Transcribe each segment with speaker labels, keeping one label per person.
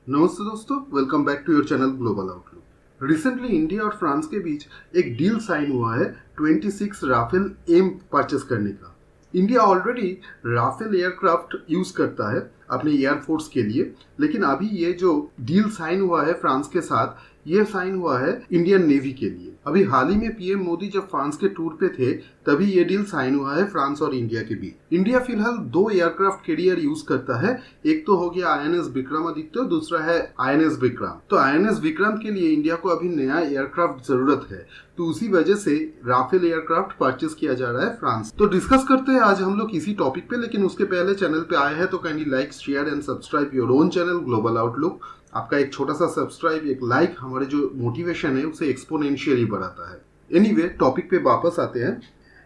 Speaker 1: नमस्ते दोस्तों, welcome back to your channel global outlook. Recently India और फ्रांस के बीच एक डील साइन हुआ है 26 राफेल एम परचेस करने का। India already Rafale aircraft use करता है अपने एयरफोर्स के लिए, लेकिन अभी ये जो डील साइन हुआ है फ्रांस के साथ, ये साइन हुआ है इंडियन नेवी के लिए। अभी हाल ही में पीएम मोदी जब फ्रांस के टूर पे थे, तभी ये डील साइन हुआ है फ्रांस और इंडिया के बीच। इंडिया फिलहाल 2 एयरक्राफ्ट कैरियर यूज करता है। एक तो हो गया आईएनएस विक्रमादित्य, दूसरा है आईएनएस विक्रम। तो आईएनएस विक्रम के लिए इंडिया को अभी नया एयरक्राफ्ट जरूरत है, तो उसी वजह से राफेल एयरक्राफ्ट परचेस किया जा रहा है फ्रांस। तो डिस्कस करते हैं आज हम लोग इसी टॉपिक पे, लेकिन उसके पहले चैनल पे आए हैं तो kindly like, share and subscribe your own channel global outlook. आपका एक छोटा सा सब्सक्राइब, एक लाइक हमारे जो मोटिवेशन है उसे एक्सपोनेंशियली बढ़ाता है। एनीवे, टॉपिक पे वापस आते हैं।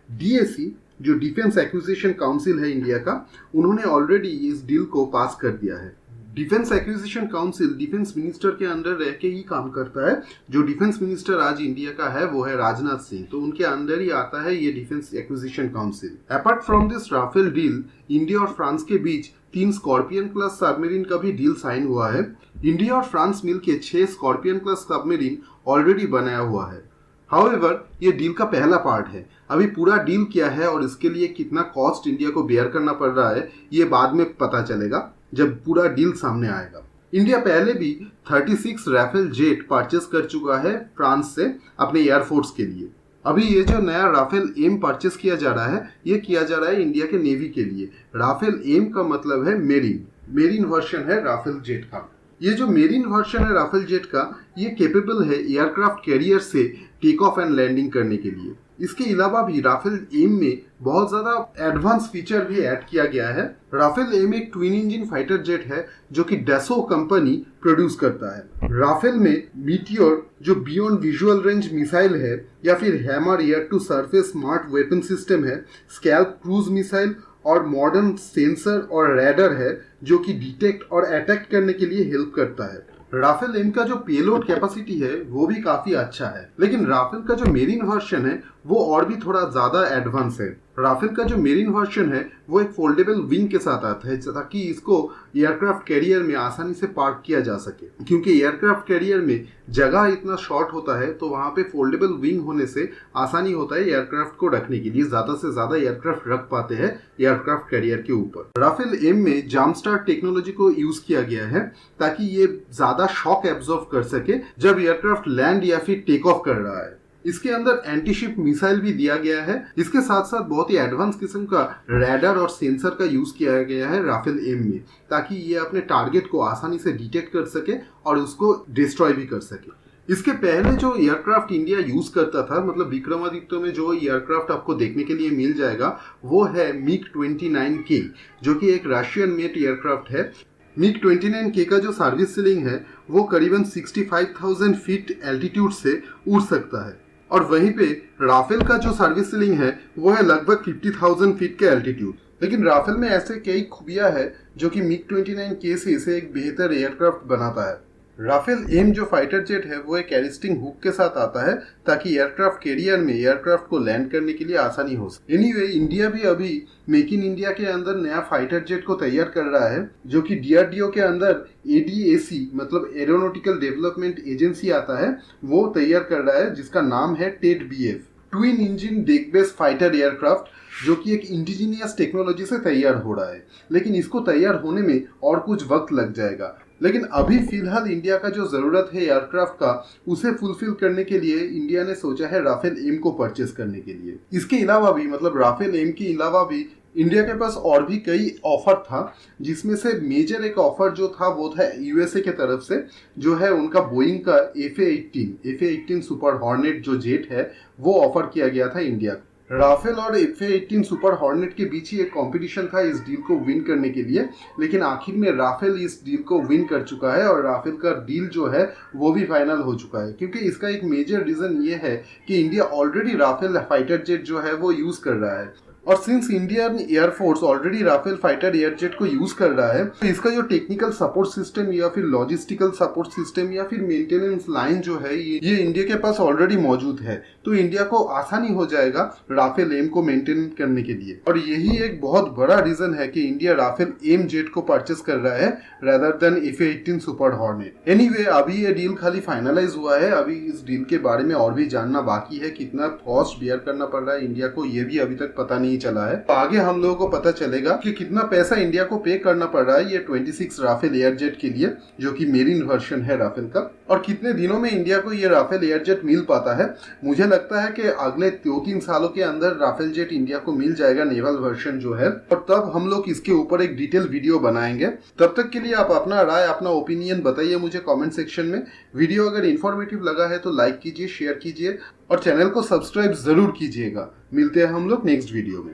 Speaker 1: डीएसी जो डिफेंस एक्विजिशन काउंसिल है इंडिया का, उन्होंने ऑलरेडी इस डील को पास कर दिया है। Defence acquisition council defence minister के अंडर रह के ही काम करता है। जो डिफेंस मिनिस्टर आज इंडिया का है वो है राजनाथ सिंह, तो उनके अंडर ही आता है ये defence acquisition council. Apart from this Rafale deal, India और फ्रांस के बीच 3 स्कॉर्पियन क्लास सबमरीन का भी डील साइन हुआ है। इंडिया और फ्रांस मिलकर 6 स्कॉर्पियन क्लास सबमरीन ऑलरेडी बनाया हुआ है। हाउएवर, ये डील का पहला पार्ट है। अभी पूरा डील क्या है और इसके लिए कितना कॉस्ट इंडिया को बेयर करना पड़ रहा है, ये बाद में पता चलेगा जब पूरा डील सामने आएगा। इंडिया पहले भी 36 राफेल जेट परचेस कर चुका है फ्रांस से अपने एयरफोर्स के लिए। अभी ये जो नया राफेल एम परचेस किया जा रहा है, ये किया जा रहा है इंडिया के नेवी के लिए। राफेल एम का मतलब है मेरीन वर्जन है राफेल जेट का। ये जो मेरीन वर्जन है राफेल जेट का, ये केपेबल है एयरक्राफ्ट कैरियर से टेक ऑफ एंड लैंडिंग करने के लिए। इसके अलावा भी राफेल एम में बहुत ज्यादा एडवांस फीचर भी ऐड किया गया है। राफेल एम एक ट्विन इंजन फाइटर जेट है जो कि डैसो कंपनी प्रोड्यूस करता है। राफेल में मीटियोर जो बियॉन्ड विजुअल रेंज मिसाइल है, या फिर hammer air to surface smart weapon system है, स्कैल्प क्रूज मिसाइल और मॉडर्न सेंसर और रैडर है जो कि डिटेक्ट और अटैक करने के लिए हेल्प करता है। राफेल एम का जो पेलोड कैपेसिटी है वो भी काफी अच्छा है, लेकिन राफेल का जो मेरीन वर्जन है वो और भी थोड़ा ज्यादा एडवांस है। राफेल का जो मेरीन वर्जन है वो एक फोल्डेबल विंग के साथ आता है, ताकि इसको एयरक्राफ्ट कैरियर में आसानी से पार्क किया जा सके। क्योंकि एयरक्राफ्ट कैरियर में जगह इतना शॉर्ट होता है, तो वहां पे फोल्डेबल विंग होने से आसानी होता है एयरक्राफ्ट को रखने के लिए। ज्यादा से ज्यादा एयरक्राफ्ट रख पाते हैं एयरक्राफ्ट कैरियर के ऊपर। राफेल एम में जाम्पस्टार टेक्नोलॉजी को यूज किया गया है ताकि ये ज्यादा शॉक एब्जॉर्ब कर सके जब एयरक्राफ्ट लैंड या फिर टेक ऑफ कर रहा है। इसके अंदर एंटीशिप मिसाइल भी दिया गया है। इसके साथ साथ बहुत ही एडवांस किस्म का रैडर और सेंसर का यूज किया गया है राफेल एम में, ताकि ये अपने टारगेट को आसानी से डिटेक्ट कर सके और उसको डिस्ट्रॉय भी कर सके। इसके पहले जो एयरक्राफ्ट इंडिया यूज करता था, मतलब विक्रमादित्य में जो एयरक्राफ्ट आपको देखने के लिए मिल जाएगा, वो है मिग 29K, जो कि एक रशियन मेड एयरक्राफ्ट है। मिग 29K का जो सर्विस सीलिंग है वो करीबन 65,000 फीट एल्टीट्यूड से उड़ सकता है, और वहीं पे राफेल का जो सर्विस सीलिंग है वो है लगभग 50,000 फीट के एल्टीट्यूड। लेकिन राफेल में ऐसे कई खूबियां है जो कि मिग 29K से इसे एक बेहतर एयरक्राफ्ट बनाता है। राफेल एम जो फाइटर जेट है वो एक कैरिस्टिंग हुक के साथ आता है, ताकि एयरक्राफ्ट कैरियर में एयरक्राफ्ट को लैंड करने के लिए आसानी हो सके। एनीवे, इंडिया भी अभी मेक इन इंडिया के अंदर नया फाइटर जेट को तैयार कर रहा है, जो कि डीआरडीओ के अंदर एडीएसी मतलब एरोनॉटिकल डेवलपमेंट एजेंसी आता है, वो तैयार कर रहा है, जिसका नाम है Ted BF, twin engine deck base fighter aircraft, जो कि एक इंडिजीनियस टेक्नोलॉजी से तैयार हो रहा है। लेकिन इसको तैयार होने में और कुछ वक्त लग जाएगा। लेकिन अभी फिलहाल इंडिया का जो जरूरत है एयरक्राफ्ट का, उसे फुलफिल करने के लिए इंडिया ने सोचा है राफेल एम को परचेस करने के लिए। इसके अलावा भी, मतलब राफेल एम के अलावा भी इंडिया के पास और भी कई ऑफर था, जिसमें से मेजर एक ऑफर जो था वो था यूएसए के तरफ से, जो है उनका बोइंग का FA-18 सुपर हॉर्नेट जो जेट है वो ऑफर किया गया था इंडिया को। राफेल और FA-18 सुपर हॉर्नेट के बीच ही एक कंपटीशन था इस डील को विन करने के लिए, लेकिन आखिर में राफेल इस डील को विन कर चुका है और राफेल का डील जो है वो भी फाइनल हो चुका है। क्योंकि इसका एक मेजर रीजन ये है कि India already Rafale fighter jet जो है वो यूज कर रहा है। और since Indian air force already Rafale fighter air jet को यूज कर रहा है, तो इसका जो टेक्निकल सपोर्ट सिस्टम या फिर लॉजिस्टिकल सपोर्ट सिस्टम या फिर मेंटेनेंस लाइन जो है ये इंडिया के पास ऑलरेडी मौजूद है। तो इंडिया को आसानी हो जाएगा राफेल एम को मेंटेन करने के लिए। और यही एक बहुत बड़ा रीजन है कि इंडिया राफेल एम जेट को परचेस कर रहा है rather than F-18 super hornet. Anyway, अभी ये डील खाली फाइनलाइज हुआ है। अभी इस डील के बारे में और भी जानना बाकी है। कितना कॉस्ट बियर करना पड़ रहा है इंडिया को, ये भी अभी तक पता नहीं चला है। तो आगे हम लोगों को पता चलेगा कि कितना पैसा इंडिया को पे करना पड़ रहा है ये 26 राफेल एयरजेट के लिए, जो कि मेरिन वर्जन है राफेल का, और कितने दिनों में इंडिया को ये राफेल एयरजेट मिल पाता है। मुझे लगता है कि अगले 2-3 सालों के अंदर राफेल जेट इंडिया को मिल जाएगा, नेवल वर्जन जो है, और तब हम लोग इसके ऊपर एक डिटेल वीडियो बनाएंगे। तब तक के लिए आप अपना राय, अपना ओपिनियन बताइए मुझे कमेंट सेक्शन में। वीडियो अगर इन्फॉर्मेटिव लगा है तो लाइक कीजिए, शेयर कीजिए और चैनल को सब्सक्राइब जरूर कीजिएगा। मिलते हैं हम लोग नेक्स्ट वीडियो में।